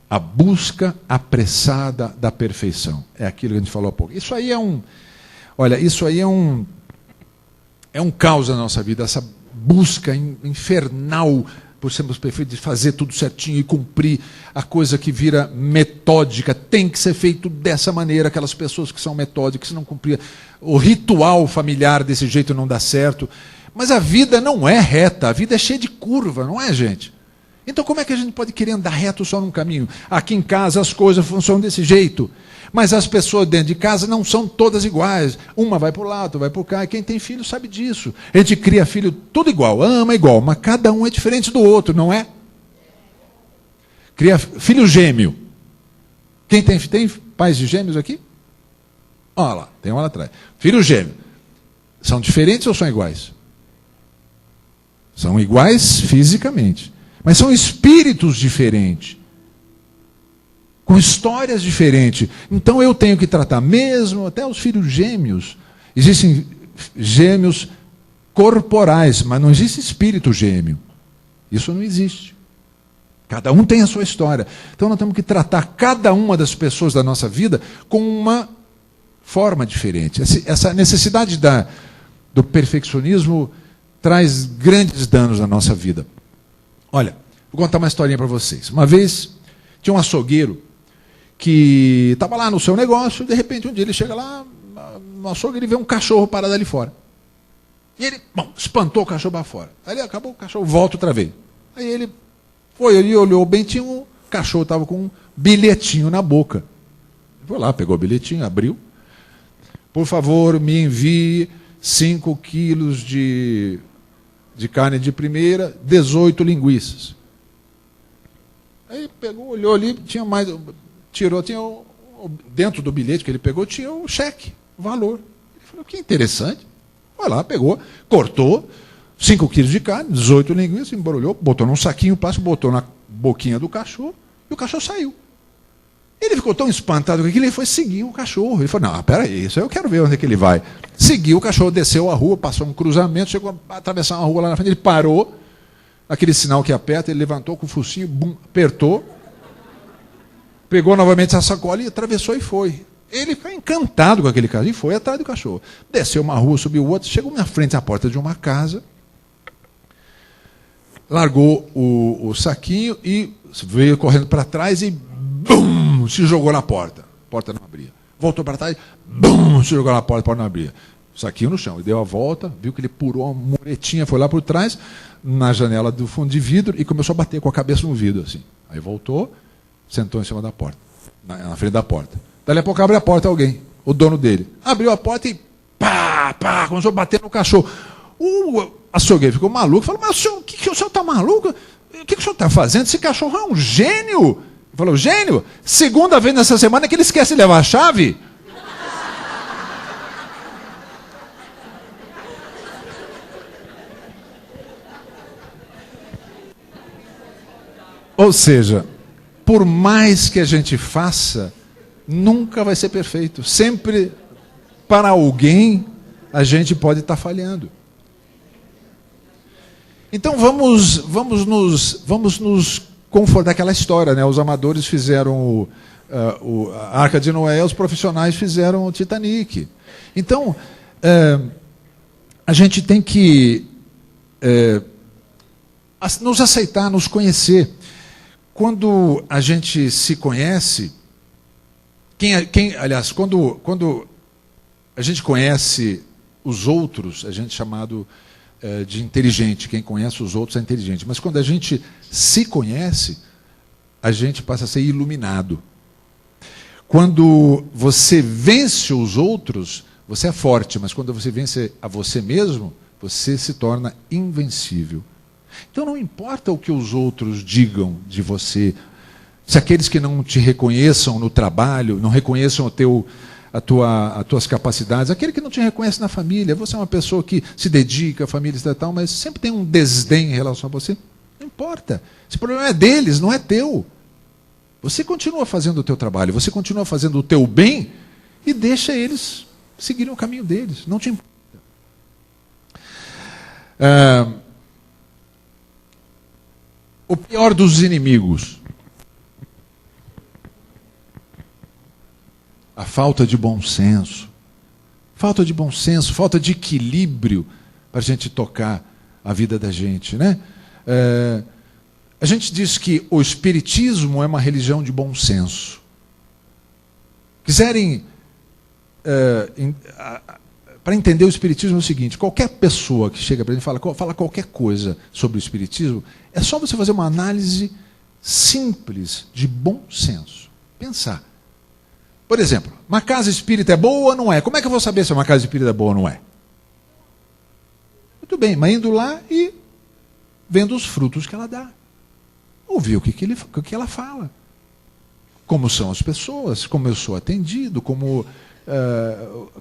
A busca apressada da perfeição. É aquilo que a gente falou há pouco. Isso aí é um caos na nossa vida, essa busca infernal por sermos perfeitos, de fazer tudo certinho e cumprir a coisa que vira metódica. Tem que ser feito dessa maneira, aquelas pessoas que são metódicas, que não cumpriam o ritual familiar desse jeito não dá certo. Mas a vida não é reta, a vida é cheia de curva, não é, gente? Então como é que a gente pode querer andar reto só num caminho? Aqui em casa as coisas funcionam desse jeito, mas as pessoas dentro de casa não são todas iguais. Uma vai para o lado, outra vai para cá, e quem tem filho sabe disso. A gente cria filho tudo igual, ama igual, mas cada um é diferente do outro, não é? Cria filho gêmeo. Quem tem pais de gêmeos aqui? Olha lá, tem um lá atrás. Filho gêmeo. São diferentes ou são iguais? São iguais fisicamente. Mas são espíritos diferentes, com histórias diferentes. Então eu tenho que tratar, mesmo até os filhos gêmeos. Existem gêmeos corporais, mas não existe espírito gêmeo. Isso não existe. Cada um tem a sua história. Então nós temos que tratar cada uma das pessoas da nossa vida com uma forma diferente. Essa necessidade do perfeccionismo traz grandes danos na nossa vida. Olha, vou contar uma historinha para vocês. Uma vez, tinha um açougueiro que estava lá no seu negócio, e de repente um dia ele chega lá, no açougue, ele vê um cachorro parado ali fora. E ele, espantou o cachorro para fora. Aí ele acabou, o cachorro volta outra vez. Aí ele foi ali, olhou bem, tinha o cachorro estava com um bilhetinho na boca. Ele foi lá, pegou o bilhetinho, abriu. Por favor, me envie 5 quilos de carne de primeira, 18 linguiças. Aí pegou, olhou ali, tinha mais, tirou, dentro do bilhete que ele pegou, tinha o cheque, o valor. Ele falou, que interessante. Foi lá, pegou, cortou, 5 quilos de carne, 18 linguiças, embrulhou, botou num saquinho plástico, botou na boquinha do cachorro, e o cachorro saiu. Ele ficou tão espantado com aquilo, ele foi seguir o cachorro. Ele falou, não, peraí, isso eu quero ver onde é que ele vai. Seguiu o cachorro, desceu a rua, passou um cruzamento, chegou a atravessar uma rua lá na frente, ele parou, aquele sinal que aperta, ele levantou com o focinho, bum, apertou, pegou novamente a sacola e atravessou e foi. Ele ficou encantado com aquele cachorro e foi atrás do cachorro. Desceu uma rua, subiu outra, chegou na frente à porta de uma casa, largou o saquinho e veio correndo para trás e bum, se jogou na porta. A porta não abria. Voltou para trás, bum, se jogou na porta, a porta não abria. Saquinho no chão. Ele deu a volta, viu que ele purou uma muretinha, foi lá por trás, na janela do fundo de vidro e começou a bater com a cabeça no vidro, assim. Aí voltou, sentou em cima da porta, na frente da porta. Dali a pouco abre a porta alguém, o dono dele. Abriu a porta e pá, começou a bater no cachorro. O açougueiro ficou maluco, falou, mas o senhor está maluco? O que o senhor está fazendo? Esse cachorro é um gênio. Ele falou, gênio? Segunda vez nessa semana que ele esquece de levar a chave. Ou seja, por mais que a gente faça, nunca vai ser perfeito. Sempre, para alguém, a gente pode estar falhando. Então vamos nos confortar. Aquela história, né? Os amadores fizeram a Arca de Noé, os profissionais fizeram o Titanic. Então, a gente tem que nos aceitar, nos conhecer. Quando a gente se conhece, aliás, quando a gente conhece os outros, a gente é chamado de inteligente. Quem conhece os outros é inteligente. Mas quando a gente se conhece, a gente passa a ser iluminado. Quando você vence os outros, você é forte, mas quando você vence a você mesmo, você se torna invencível. Então não importa o que os outros digam de você, se aqueles que não te reconheçam no trabalho, não reconheçam as tuas capacidades, aquele que não te reconhece na família, você é uma pessoa que se dedica à família e tal, mas sempre tem um desdém em relação a você, não importa. Esse problema é deles, não é teu. Você continua fazendo o teu trabalho, você continua fazendo o teu bem e deixa eles seguirem o caminho deles, não te importa. O pior dos inimigos: a falta de bom senso. Falta de bom senso, falta de equilíbrio para a gente tocar a vida da gente, né? A gente diz que o Espiritismo é uma religião de bom senso. Quiserem... para entender o Espiritismo é o seguinte: qualquer pessoa que chega para a gente e fala qualquer coisa sobre o Espiritismo, é só você fazer uma análise simples de bom senso. Pensar. Por exemplo, uma casa espírita é boa ou não é? Como é que eu vou saber se uma casa espírita é boa ou não é? Muito bem, mas indo lá e vendo os frutos que ela dá. Ouvir o que ela fala. Como são as pessoas, como eu sou atendido,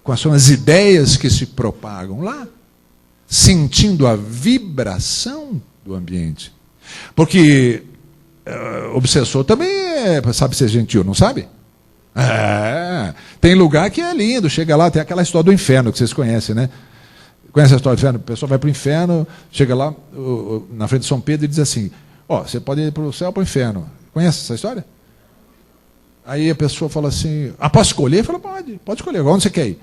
quais são as ideias que se propagam lá. Sentindo a vibração do ambiente. Porque obsessor também sabe ser gentil, não sabe? Tem lugar que é lindo, chega lá, tem aquela história do inferno que vocês conhecem, né? Conhece a história do inferno? A pessoa vai para o inferno, chega lá na frente de São Pedro e diz assim: você pode ir para o céu ou para o inferno. Conhece essa história? Aí a pessoa fala assim: posso escolher? Ele fala: pode escolher, onde você quer ir?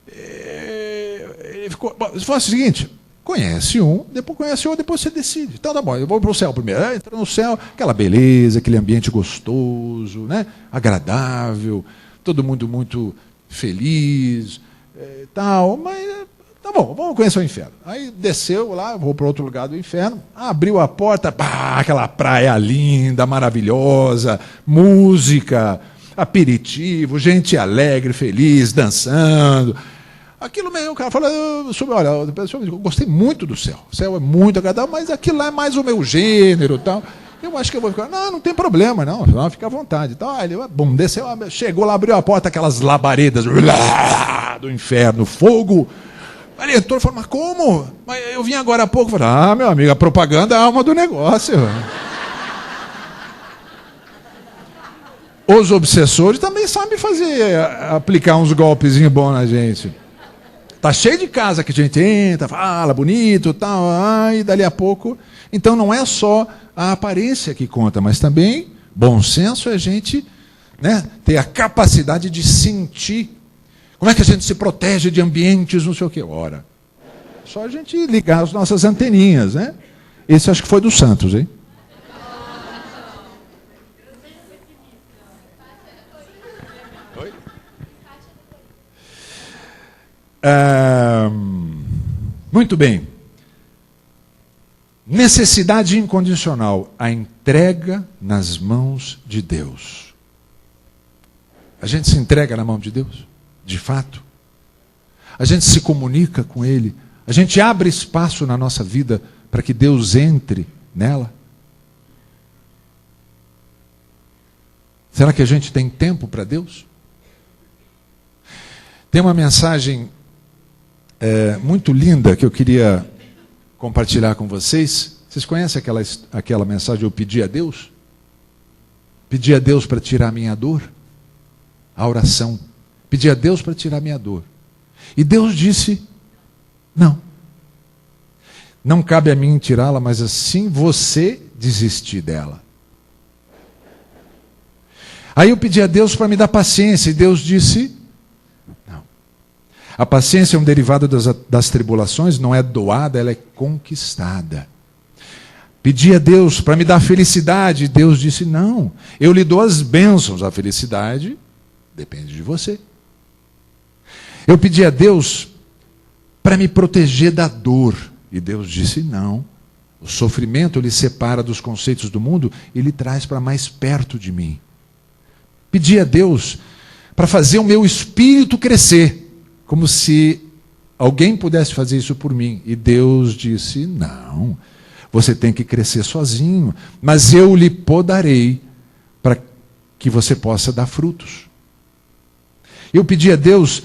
Ele falou o seguinte: conhece um, depois você decide. Então tá bom, eu vou para o céu primeiro. Entra no céu, aquela beleza, aquele ambiente gostoso, né? Agradável, todo mundo muito feliz, tal, mas tá bom, vamos conhecer o inferno. Aí desceu lá, vou para outro lugar do inferno, abriu a porta, aquela praia linda, maravilhosa, música, aperitivo, gente alegre, feliz, dançando. Aquilo mesmo, o cara fala: olha, eu gostei muito do céu. O céu é muito agradável, mas aquilo lá é mais o meu gênero, tal. Eu acho que eu vou ficar. Não tem problema, não. Fica à vontade. Então, ele, desceu, chegou lá, abriu a porta, aquelas labaredas do inferno, fogo. Ele entrou e falou: mas como? Mas eu vim agora há pouco. Eu falei: meu amigo, a propaganda é a alma do negócio. Os obsessores também sabem aplicar uns golpezinhos bons na gente. Tá cheio de casa que a gente entra, fala bonito, tal, e dali a pouco. Então não é só a aparência que conta, mas também bom senso é a gente, né, ter a capacidade de sentir. Como é que a gente se protege de ambientes, não sei o quê? Ora, só a gente ligar as nossas anteninhas, né? Esse acho que foi do Santos, hein? Muito bem. Necessidade incondicional, a entrega nas mãos de Deus. A gente se entrega na mão de Deus, de fato. A gente se comunica com Ele. A gente abre espaço na nossa vida para que Deus entre nela. Será que a gente tem tempo para Deus? Tem uma mensagem muito linda que eu queria compartilhar com vocês. Vocês conhecem aquela mensagem: eu pedi a Deus? Pedir a Deus para tirar a minha dor? A oração. Pedir a Deus para tirar a minha dor. E Deus disse, não. Não cabe a mim tirá-la, mas assim você desistir dela. Aí eu pedi a Deus para me dar paciência, e Deus disse, não. A paciência é um derivado das tribulações, não é doada, ela é conquistada. Pedi a Deus para me dar felicidade, e Deus disse, não. Eu lhe dou as bênçãos, a felicidade depende de você. Eu pedi a Deus para me proteger da dor, e Deus disse, não. O sofrimento lhe separa dos conceitos do mundo e lhe traz para mais perto de mim. Pedi a Deus para fazer o meu espírito crescer, como se alguém pudesse fazer isso por mim. E Deus disse, não, você tem que crescer sozinho, mas eu lhe podarei para que você possa dar frutos. Eu pedi a Deus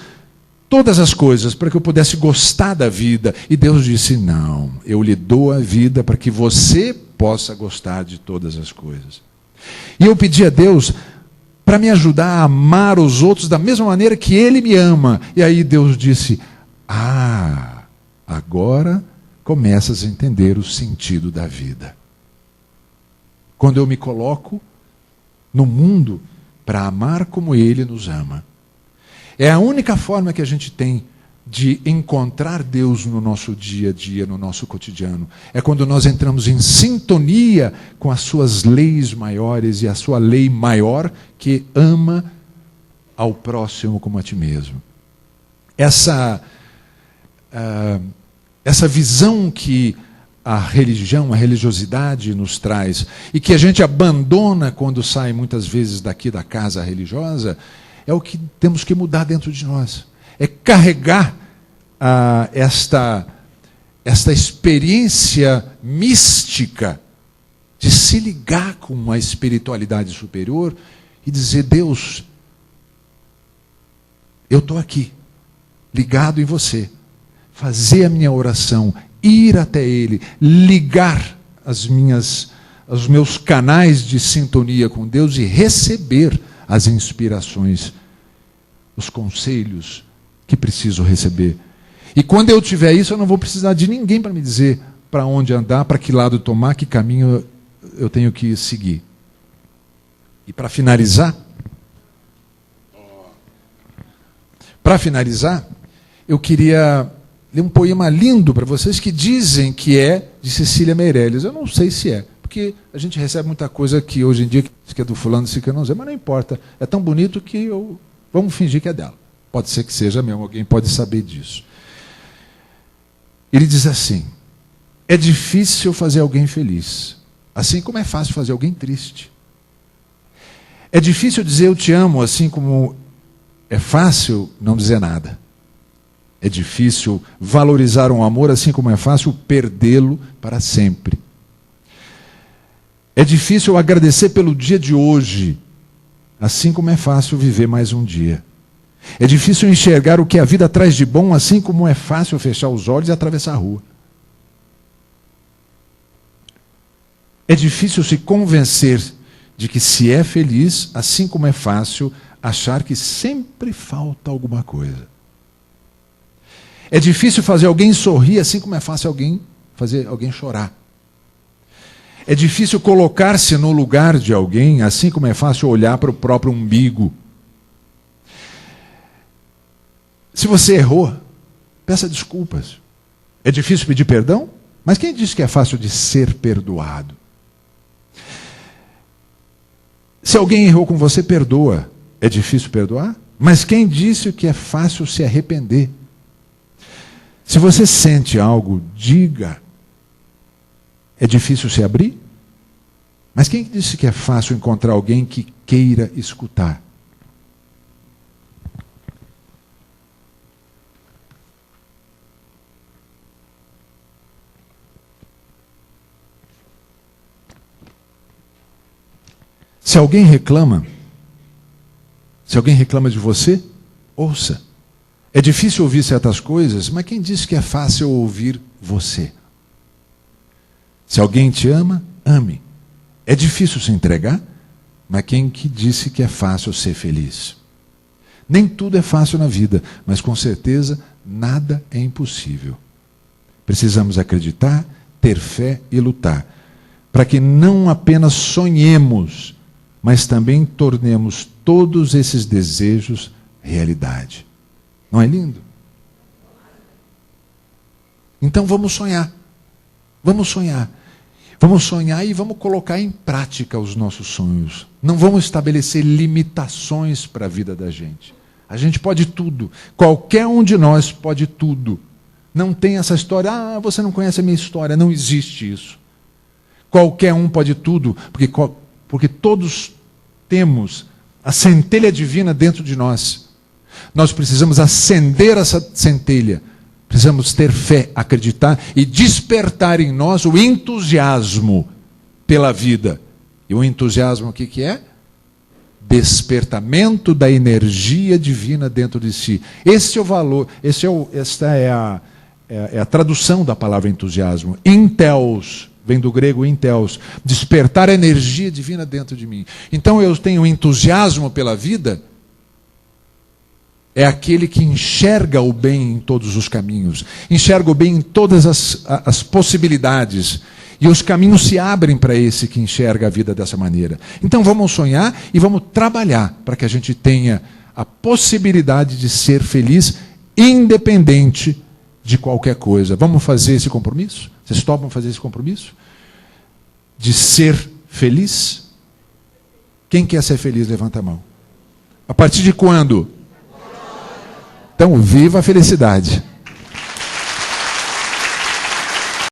todas as coisas para que eu pudesse gostar da vida. E Deus disse, não, eu lhe dou a vida para que você possa gostar de todas as coisas. E eu pedi a Deus para me ajudar a amar os outros da mesma maneira que Ele me ama. E aí Deus disse, agora começas a entender o sentido da vida. Quando eu me coloco no mundo para amar como Ele nos ama. É a única forma que a gente tem de encontrar Deus no nosso dia a dia, no nosso cotidiano. É quando nós entramos em sintonia com as suas leis maiores e a sua lei maior que ama ao próximo como a ti mesmo. Essa visão que a religião, a religiosidade nos traz e que a gente abandona quando sai muitas vezes daqui da casa religiosa, é o que temos que mudar dentro de nós. É carregar esta experiência mística de se ligar com uma espiritualidade superior e dizer, Deus, eu estou aqui, ligado em você. Fazer a minha oração, ir até Ele, ligar os meus canais de sintonia com Deus e receber as inspirações, os conselhos que preciso receber. E quando eu tiver isso, eu não vou precisar de ninguém para me dizer para onde andar, para que lado tomar, que caminho eu tenho que seguir. E para finalizar, eu queria ler um poema lindo para vocês que dizem que é de Cecília Meirelles. Eu não sei se é, porque a gente recebe muita coisa que hoje em dia que é do fulano, se que eu não sei, mas não importa. É tão bonito que vamos fingir que é dela. Pode ser que seja mesmo, alguém pode saber disso. Ele diz assim, é difícil fazer alguém feliz, assim como é fácil fazer alguém triste. É difícil dizer eu te amo, assim como é fácil não dizer nada. É difícil valorizar um amor, assim como é fácil perdê-lo para sempre. É difícil agradecer pelo dia de hoje, assim como é fácil viver mais um dia. É difícil enxergar o que a vida traz de bom, assim como é fácil fechar os olhos e atravessar a rua. É difícil se convencer de que se é feliz, assim como é fácil achar que sempre falta alguma coisa. É difícil fazer alguém sorrir, assim como é fácil fazer alguém chorar. É difícil colocar-se no lugar de alguém, assim como é fácil olhar para o próprio umbigo. Se você errou, peça desculpas. É difícil pedir perdão? Mas quem disse que é fácil de ser perdoado? Se alguém errou com você, perdoa. É difícil perdoar? Mas quem disse que é fácil se arrepender? Se você sente algo, diga. É difícil se abrir? Mas quem disse que é fácil encontrar alguém que queira escutar? Se alguém reclama de você, ouça. É difícil ouvir certas coisas, mas quem disse que é fácil ouvir você? Se alguém te ama, ame. É difícil se entregar, Mas quem que disse que é fácil ser feliz? Nem tudo é fácil na vida, mas com certeza nada é impossível. Precisamos acreditar, ter fé e lutar, para que não apenas sonhemos, mas também tornemos todos esses desejos realidade. Não é lindo? Então vamos sonhar. Vamos sonhar. Vamos sonhar e vamos colocar em prática os nossos sonhos. Não vamos estabelecer limitações para a vida da gente. A gente pode tudo. Qualquer um de nós pode tudo. Não tem essa história, você não conhece a minha história. Não existe isso. Qualquer um pode tudo, porque todos temos a centelha divina dentro de nós. Nós precisamos acender essa centelha. Precisamos ter fé, acreditar e despertar em nós o entusiasmo pela vida. E o entusiasmo o que é? Despertamento da energia divina dentro de si. Esse é o valor, esta é a tradução da palavra entusiasmo. Entheos, vem do grego entheos, despertar a energia divina dentro de mim. Então eu tenho entusiasmo pela vida. É aquele que enxerga o bem em todos os caminhos, enxerga o bem em todas as possibilidades, e os caminhos se abrem para esse que enxerga a vida dessa maneira. Então vamos sonhar e vamos trabalhar para que a gente tenha a possibilidade de ser feliz, independente de qualquer coisa. Vamos fazer esse compromisso? Vocês topam fazer esse compromisso? De ser feliz? Quem quer ser feliz, levanta a mão. A partir de quando? Então, viva a felicidade.